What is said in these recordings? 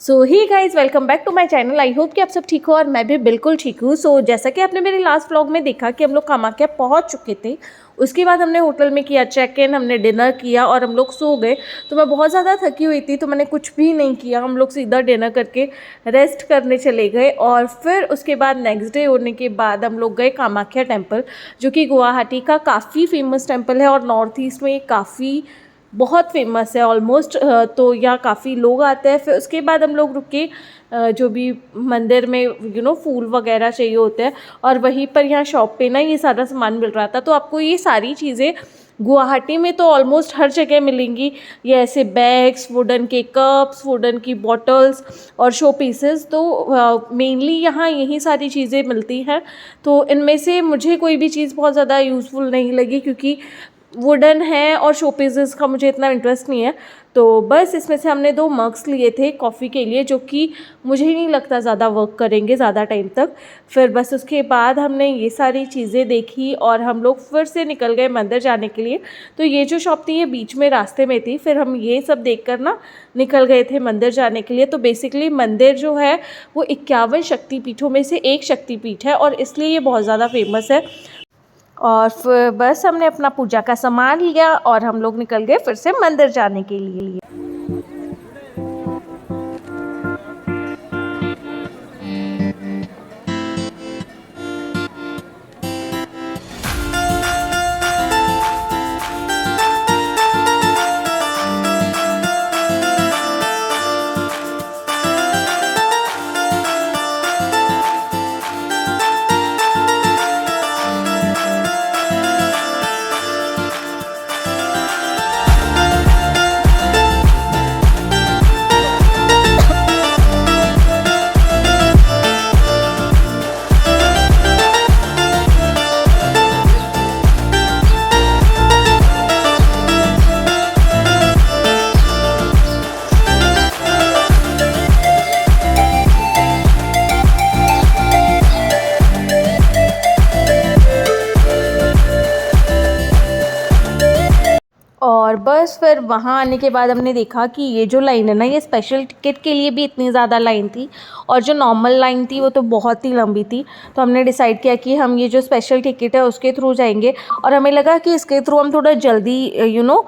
So hi guys, welcome back to my channel. I hope कि आप सब ठीक हो और मैं भी बिल्कुल ठीक हूँ। सो जैसा कि आपने मेरे लास्ट व्लॉग में देखा कि हम लोग कामाख्या पहुँच चुके थे। उसके बाद हमने होटल में किया चेक इन, हमने डिनर किया और हम लोग सो गए। तो मैं बहुत ज़्यादा थकी हुई थी तो मैंने कुछ भी नहीं किया। हम लोग सीधा डिनर करके रेस्ट करने चले गए और फिर उसके बाद नेक्स्ट डे होने के बाद हम लोग गए कामाख्या टेम्पल, जो कि गुवाहाटी का काफ़ी फेमस टेम्पल है और नॉर्थ ईस्ट में काफ़ी बहुत फेमस है ऑलमोस्ट। तो यहाँ काफ़ी लोग आते हैं। फिर उसके बाद हम लोग रुके, जो भी मंदिर में फूल वगैरह चाहिए होते हैं और वहीं पर यहाँ शॉप पे ना ये सारा सामान मिल रहा था। तो आपको ये सारी चीज़ें गुवाहाटी में तो ऑलमोस्ट हर जगह मिलेंगी। ये ऐसे बैग्स, वुडन के कप्स, वुडन की बॉटल्स और शो पीसेस, तो मेनली यहाँ यही सारी चीज़ें मिलती हैं। तो इनमें से मुझे कोई भी चीज़ बहुत ज़्यादा यूज़फुल नहीं लगी क्योंकि वुडन है और शो पीसेस का मुझे इतना इंटरेस्ट नहीं है। तो बस इसमें से हमने 2 मग्स लिए थे कॉफ़ी के लिए, जो कि मुझे नहीं लगता ज़्यादा वर्क करेंगे ज़्यादा टाइम तक। फिर बस उसके बाद हमने ये सारी चीज़ें देखी और हम लोग फिर से निकल गए मंदिर जाने के लिए। तो ये जो शॉप थी ये बीच में रास्ते में थी। फिर हम ये सब देखकर ना निकल गए थे मंदिर जाने के लिए। तो बेसिकली मंदिर जो है वो 51 शक्तिपीठों में से एक शक्तिपीठ है और इसलिए ये बहुत ज़्यादा फेमस है। और फिर बस हमने अपना पूजा का सामान लिया और हम लोग निकल गए फिर से मंदिर जाने के लिए। और बस फिर वहाँ आने के बाद हमने देखा कि ये जो लाइन है ना, ये स्पेशल टिकट के लिए भी इतनी ज़्यादा लाइन थी और जो नॉर्मल लाइन थी वो तो बहुत ही लंबी थी। तो हमने डिसाइड किया कि हम ये जो स्पेशल टिकट है उसके थ्रू जाएंगे और हमें लगा कि इसके थ्रू हम थोड़ा जल्दी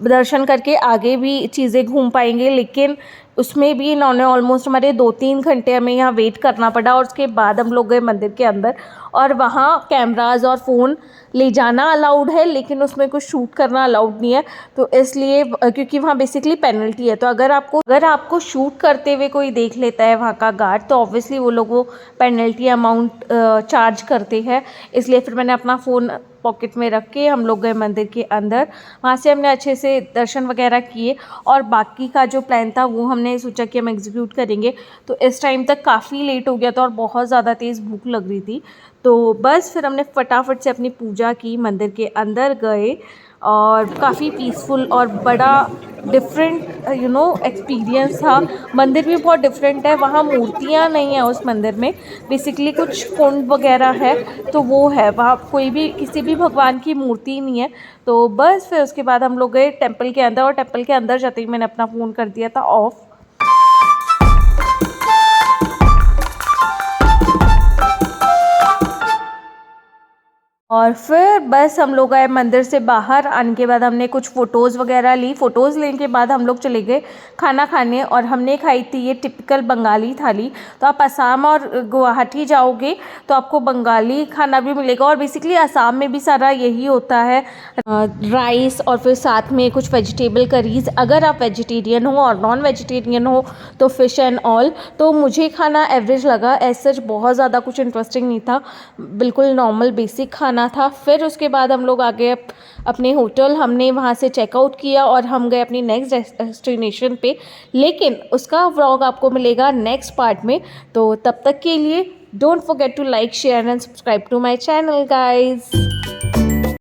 दर्शन करके आगे भी चीज़ें घूम पाएंगे। लेकिन उसमें भी इन्होंने ऑलमोस्ट हमारे 2-3 घंटे हमें यहाँ वेट करना पड़ा और उसके बाद हम लोग गए मंदिर के अंदर। और वहाँ कैमराज और फ़ोन ले जाना अलाउड है लेकिन उसमें कुछ शूट करना अलाउड नहीं है। तो इसलिए क्योंकि वहाँ बेसिकली पेनल्टी है, तो अगर आपको शूट करते हुए कोई देख लेता है वहाँ का गार्ड, तो ऑब्वियसली वो लोग वो पेनल्टी अमाउंट चार्ज करते हैं। इसलिए फिर मैंने अपना फ़ोन पॉकेट में रख के हम लोग गए मंदिर के अंदर। वहाँ से हमने अच्छे से दर्शन वगैरह किए और बाकी का जो प्लान था वो हमने सोचा कि हम एग्जीक्यूट करेंगे। तो इस टाइम तक काफ़ी लेट हो गया था और बहुत ज़्यादा तेज़ भूख लग रही थी। तो बस फिर हमने फटाफट से अपनी पूजा की, मंदिर के अंदर गए और काफ़ी पीसफुल और बड़ा डिफरेंट एक्सपीरियंस था। मंदिर भी बहुत डिफरेंट है। वहाँ मूर्तियाँ नहीं हैं उस मंदिर में, बेसिकली कुछ कुंड वगैरह है तो वो है। वहाँ कोई भी किसी भी भगवान की मूर्ति नहीं है। तो बस फिर उसके बाद हम लोग गए टेम्पल के अंदर और टेम्पल के अंदर जाते ही मैंने अपना फ़ोन कर दिया था ऑफ। और फिर बस हम लोग आए मंदिर से बाहर। आने के बाद हमने कुछ फ़ोटोज़ वगैरह ली। फ़ोटोज़ लेने के बाद हम लोग चले गए खाना खाने और हमने खाई थी ये टिपिकल बंगाली थाली। तो आप असम और गुवाहाटी जाओगे तो आपको बंगाली खाना भी मिलेगा और बेसिकली असम में भी सारा यही होता है, राइस और फिर साथ में कुछ वेजिटेबल करीज़। अगर आप वेजिटेरियन हो और नॉन वेजिटेरियन हो तो फ़िश एंड ऑल। तो मुझे खाना एवरेज लगा, ऐसा बहुत ज़्यादा कुछ इंटरेस्टिंग नहीं था, बिल्कुल नॉर्मल बेसिक खाना था। फिर उसके बाद हम लोग आ गए अपने होटल। हमने वहाँ से चेकआउट किया और हम गए अपनी नेक्स्ट डेस्टिनेशन पे, लेकिन उसका व्लॉग आपको मिलेगा नेक्स्ट पार्ट में। तो तब तक के लिए don't forget to like, share and subscribe to my channel guys.